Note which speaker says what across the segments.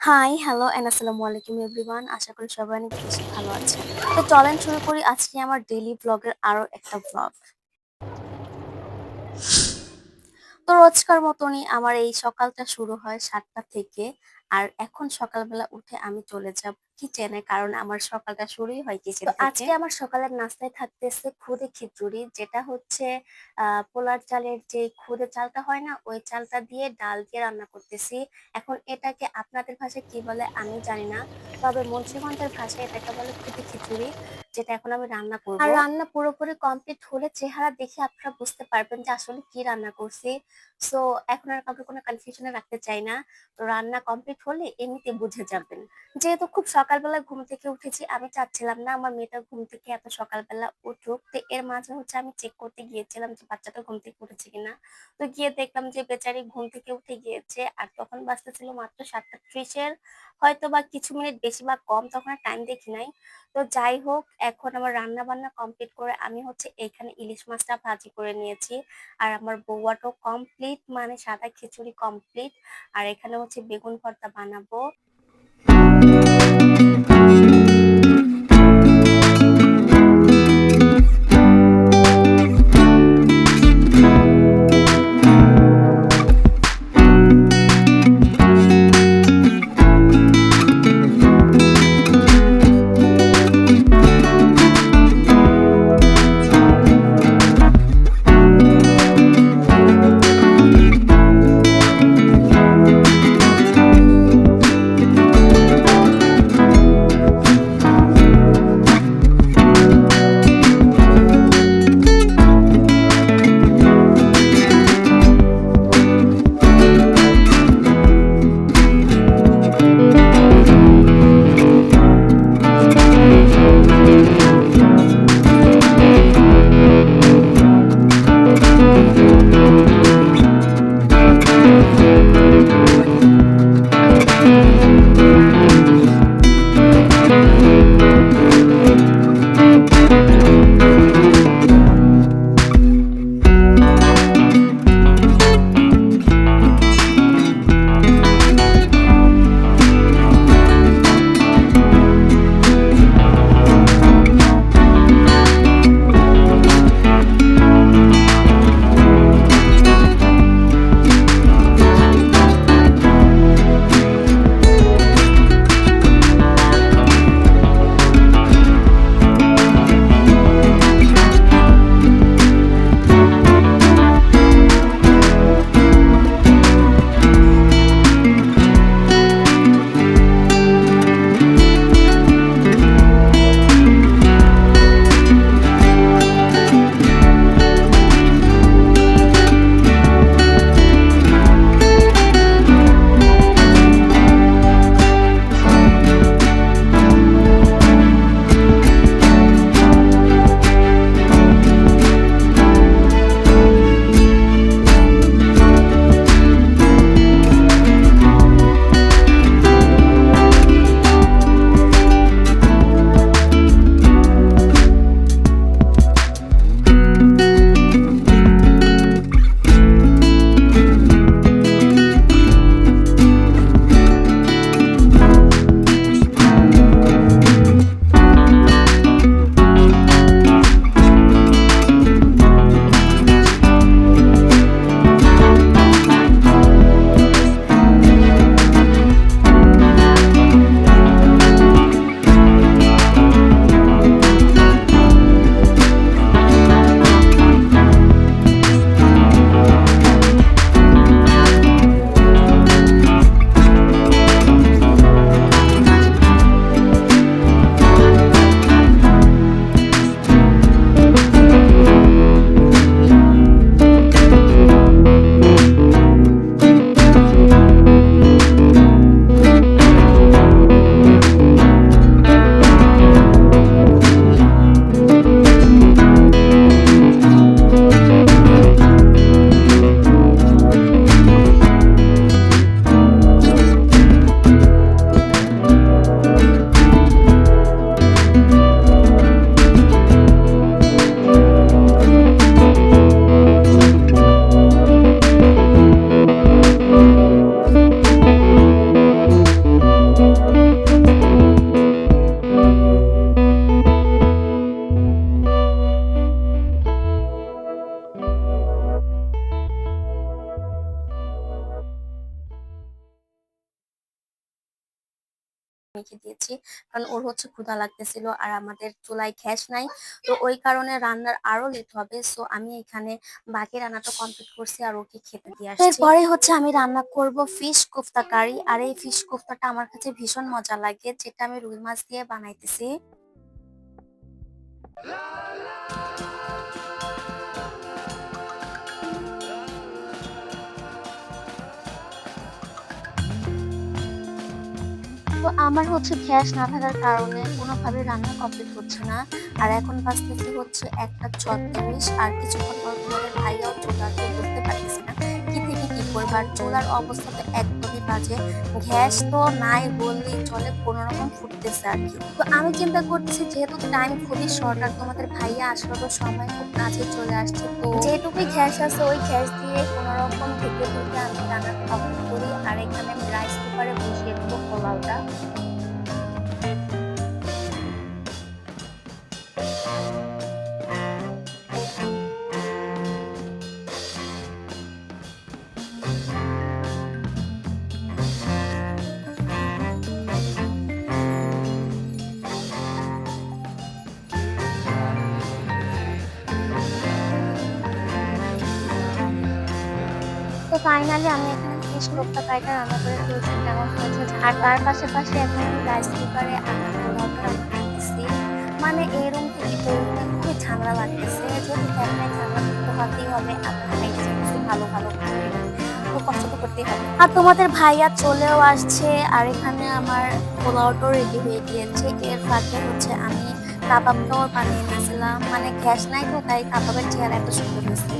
Speaker 1: High, hello and আসসালামু আলাইকুম everyone. আশা করি সবাই অনেক বেশি ভালো আছেন। তো চলেন শুরু করি আজকে আমার ডেইলি ব্লগের আরো একটা ব্লগ। তো রোজকার মতনই আমার এই সকালটা শুরু হয় ৭টা থেকে। আর এখন সকালবেলা উঠে আমি চলে যাব কিচেনে, কারণ আমার সকালটা শুরুই হয় কিচেন থেকে। আজকে আমার সকালের নাস্তায় থাকতেছে খুদে খিচুড়ি, যেটা হচ্ছে পোলার চালের যে খুদে চালটা হয় না, ওই চালটা দিয়ে ডাল দিয়ে রান্না করতেছি। এখন এটাকে আপনাদের ভাষায় কি বলে আমি জানি না, তবে মুন্সিগঞ্জের ভাষায় এটাকে বলে খুদে খিচুড়ি, যেটা এখন আমি রান্না করব। আর রান্না পুরোপুরি কমপ্লিট হলে চেহারা দেখে আপনারা বুঝতে পারবেন যে আসলে কি রান্না করছি। সো এখন আর কাউকে কোনো কনফিউশনে রাখতে চাই না। তো রান্না কমপ্লিট হলে এমনিতে বুঝে যাবেন। যেহেতু খুব সকালবেলা ঘুম থেকে উঠেছি, আমি চাচ্ছিলাম না আমার মেয়েটা ঘুম থেকে এত সকালবেলা উঠুক। তো এর মাঝে হচ্ছে আমি চেক করতে গিয়েছিলাম যে বাচ্চাটা ঘুম থেকে উঠেছে কিনা। তো গিয়ে দেখলাম যে বেচারি ঘুম থেকে উঠে গিয়েছে, আর তখন বাজতেছিল মাত্র 7:30-এর, হয়তো বা কিছু মিনিট বেশি বা কম, তখন টাইম দেখি নাই। তো যাই হোক, এখন আমার রান্না বান্না কমপ্লিট করে আমি হচ্ছে এখানে ইলিশ মাছটা ভাজি করে নিয়েছি। আর আমার বউয়াটাও কমপ্লিট, মানে সাদা খিচুড়ি কমপ্লিট। আর এখানে হচ্ছে বেগুন ভর্তা বানাবো। মেখে দিয়েছি, কারণ ওর হচ্ছে ক্ষুধা লাগতেছিল আর আমাদের চুলায় গ্যাস নাই। তো ওই কারণে রান্নার আরো লেট হবে, সো আমি এখানে বাকি রান্নাটা কমপ্লিট করছি আর ওকে খেতে দিয়ে আসছি। এরপরে হচ্ছে আমি রান্না করব ফিশ কোফতা কারি, আর এই ফিশ কোফতাটা আমার কাছে ভীষণ মজা লাগে, যেটা আমি রুই মাছ দিয়ে বানাইতেছি। তো আমার হচ্ছে গ্যাস না থাকার কারণে কোনোভাবে রান্না কমপ্লিট হচ্ছে না। আর এখন বাজতেছে হচ্ছে 1টা 36, আর কিছুক্ষণ পর তোমাদের ভাইয়াও চলে আসবে, বুঝতে পারতেছি না কি থেকে কি করবো। আর চুলার অবস্থা তো একদমই বাজে, গ্যাস তো নাই বললেই চলে, কোনো রকম ফুটতেছে আর কি। তো আমি চিন্তা করতেছি যেহেতু টাইম খুবই শর্ট আর তোমাদের ভাইয়া আসলে তো সময় খুব কাছে চলে আসছে, তো যেটুকুই গ্যাস আছে ওই গ্যাস দিয়ে কোনো রকম ঢেকে ঢেকে আমি রান্না কমপ্লিট করি। আর এখানে আমি রাইস কুকারে বসিয়ে দেবো পোলাওটা। তো ফাইনালি আমি এখানে ফিশ কোফতা কারিটা রান্না করে ফেলছি, কেমন হয়েছে। আর তার পাশাপাশি এখন আমি রাইস কুকারে আমি পোলাওটা রান্না করতেছি। মানে এই রুম থেকে ওই রুমে খুবই ঝামেলা লাগতেছে, যেহেতু ফ্যামিলি ঝামেলা করতে হতেই হবে, আমরা খাইতে চাইতেছি ভালো ভালো খাবে, তো কষ্ট তো করতেই হবে। আর তোমাদের ভাইয়া চলেও আসছে, আর এখানে আমার পোলাওটাও রেডি হয়ে গিয়েছে। এর ফাঁকে হচ্ছে আমি কাবাবটাও বানিয়ে নিয়েছিলাম, মানে গ্যাস নাই তো তাই কাবাবের চেহারা এত সুন্দর হয়েছে।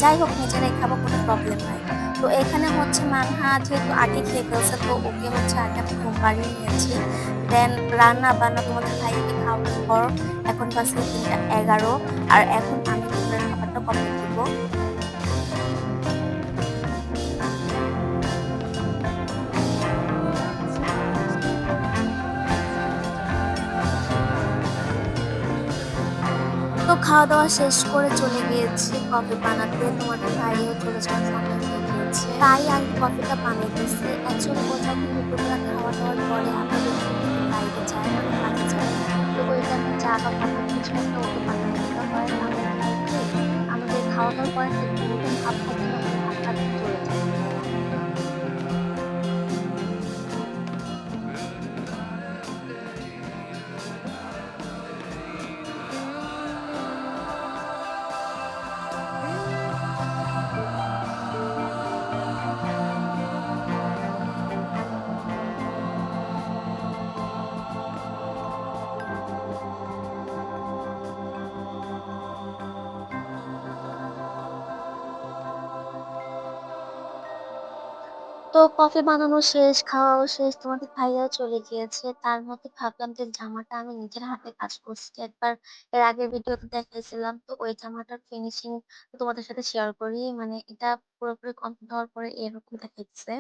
Speaker 1: যাই হোক, নিজেরাই খাবো, কোনো প্রবলেম নাই। তো এখানে হচ্ছে মানহা যেহেতু আগে খেয়ে ফেলছে, তো ওকে হচ্ছে আগে আমি ঘুম পাড়িয়ে নিয়েছি। দেন রান্না বান্না তোমাদের ভাইকে খাওয়ানোর পর এখন বাজে 3টা 11, আর এখন আমি দুপুরের খাবারটা কমপ্লিট করবো। তো খাওয়া দাওয়া শেষ করে চলে গিয়েছি কফি বানাতে, তোমাদের ভাইও চলে যাওয়ার সময় হয়ে গিয়েছে, তাই আমি কফিটা বানাইতেছি। অ্যাকচুয়ালি কোথাও কি দুপুরবেলা খাওয়া দাওয়ার পরে আমরা দুপুর থেকে বাইরে যাই, মানে কাজে যাই, তো ওই টাইমে চা বা কফি কিছু একটা ওকে বানিয়ে দিতে হয়। নাহলে হয় কি, আমাদের খাওয়া দাওয়ার পরে যে ঘুম ভাব থাকে না, ওই ভাবটা চলে যায়। তো কফি বানানো শেষ, খাওয়াও শেষ, তোমাদের ভাইয়াও চলে গিয়েছে। তার মধ্যে ভাবলাম যে জামাটা আমি নিজের হাতে কাজ করছি একবার, এর আগের ভিডিওতে দেখাইছিলাম, তো ওই জামাটার ফিনিশিং তোমাদের সাথে শেয়ার করি। মানে এটা পুরোপুরি কমপ্লিট হওয়ার পরে এরকম দেখাচ্ছে।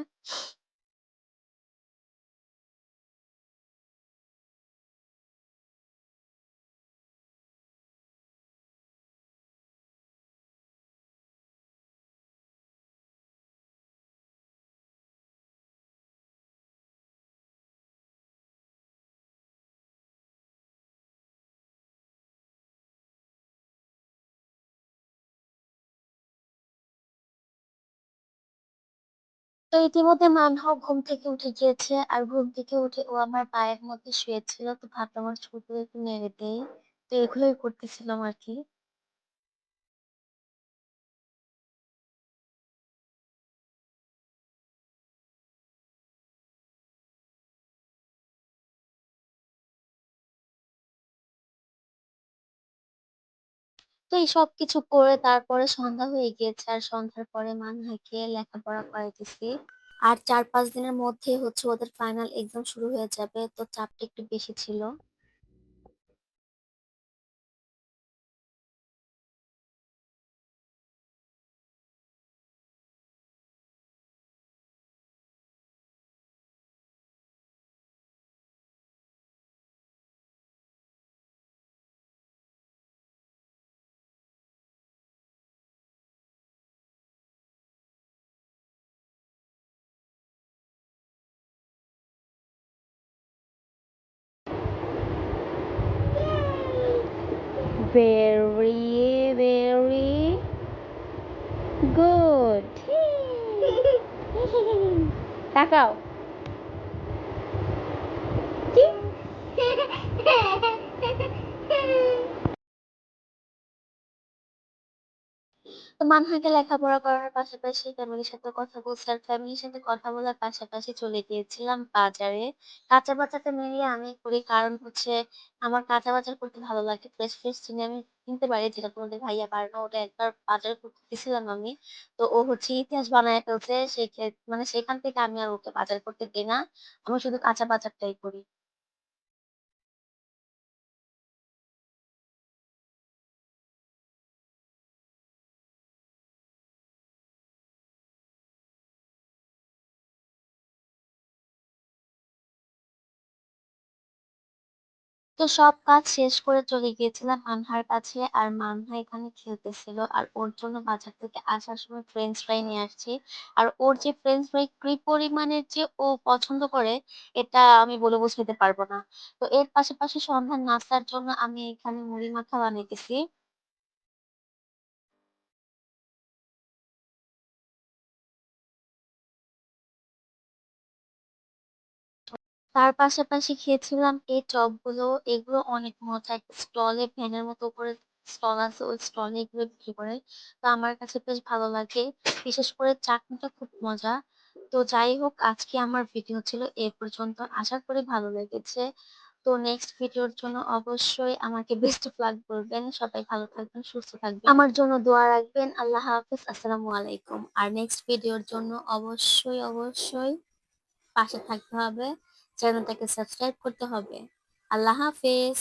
Speaker 1: তো ইতিমধ্যে মানহাও ঘুম থেকে উঠে গিয়েছে, আর ঘুম থেকে উঠে ও আমার পায়ের মধ্যে শুয়েছিল, তো ভাবলাম আমার চুলগুলো একটু নেড়ে দেই। তো এগুলোই করতেছিলাম আর কি। তো এই সব কিছু করে তারপরে সন্ধ্যা হয়ে গিয়েছে, আর সন্ধ্যার পরে মানহাকে লেখাপড়া করাইতেছি। আর 4-5 দিনের মধ্যে হচ্ছে ওদের ফাইনাল এক্সাম শুরু হয়ে যাবে, তো চাপটা একটু বেশি ছিল। Very, very good. তাকাও। তো মানহাকে লেখাপড়া করার পাশাপাশি ফ্যামিলির সাথে কথা বলছি, আর ফ্যামিলির সাথে কথা বলার পাশাপাশি চলে গিয়েছিলাম বাজারে। কাঁচা বাজারটা মিলিয়ে আমি করি, কারণ হচ্ছে আমার কাঁচা বাজার করতে ভালো লাগে। ফ্রেশ ফ্রেশ চিনি আমি কিনতে পারি, যেটা তোমাদের ভাইয়া পারে না। ওটা একবার বাজার করতে গেছিলাম আমি, তো ও হচ্ছে ইতিহাস বানায় ফেলছে। মানে সেখান থেকে আমি আর ওকে বাজার করতে দিই না, আমি শুধু কাঁচা বাজারটাই করি। তো সব কাজ শেষ করে চলে গিয়েছিলাম মানহার কাছে, আর মানহা এখানে খেলতেছিল। আর ওর জন্য বাজার থেকে আসার সময় ফ্রেঞ্চ ফ্রাই নিয়ে আসছি। আর ওর যে ফ্রেঞ্চ ফ্রাই কি পরিমাণের যে ও পছন্দ করে, এটা আমি বলে বোঝাতে পারবো না। তো এর পাশাপাশি সন্ধ্যার নাস্তার জন্য আমি এখানে মুড়ি মাখা বানাইতেছি। তার পাশাপাশি খেয়েছিলাম এই চপগুলো। এগুলো অনেক মজা, একটা স্টলে ভ্যানের মতো করে স্টল আছে, ওই স্টলে এগুলো বিক্রি করে। তো আমার কাছে বেশ ভালো লাগে, বিশেষ করে চাটনিটা খুব মজা। তো যাই হোক, আজকে আমার ভিডিও ছিল এ পর্যন্ত, আশা করি ভালো লেগেছে। তো নেক্সট ভিডিওর জন্য অবশ্যই আমাকে বেস্ট অফ লাক বলবেন। সবাই ভালো থাকবেন, সুস্থ থাকবেন, আমার জন্য দোয়া রাখবেন। আল্লাহ হাফিজ, আসসালামু আলাইকুম। আর নেক্সট ভিডিওর জন্য অবশ্যই অবশ্যই পাশে থাকতে হবে, চ্যানেলটাকে সাবস্ক্রাইব করতে হবে। আল্লাহ হাফেজ।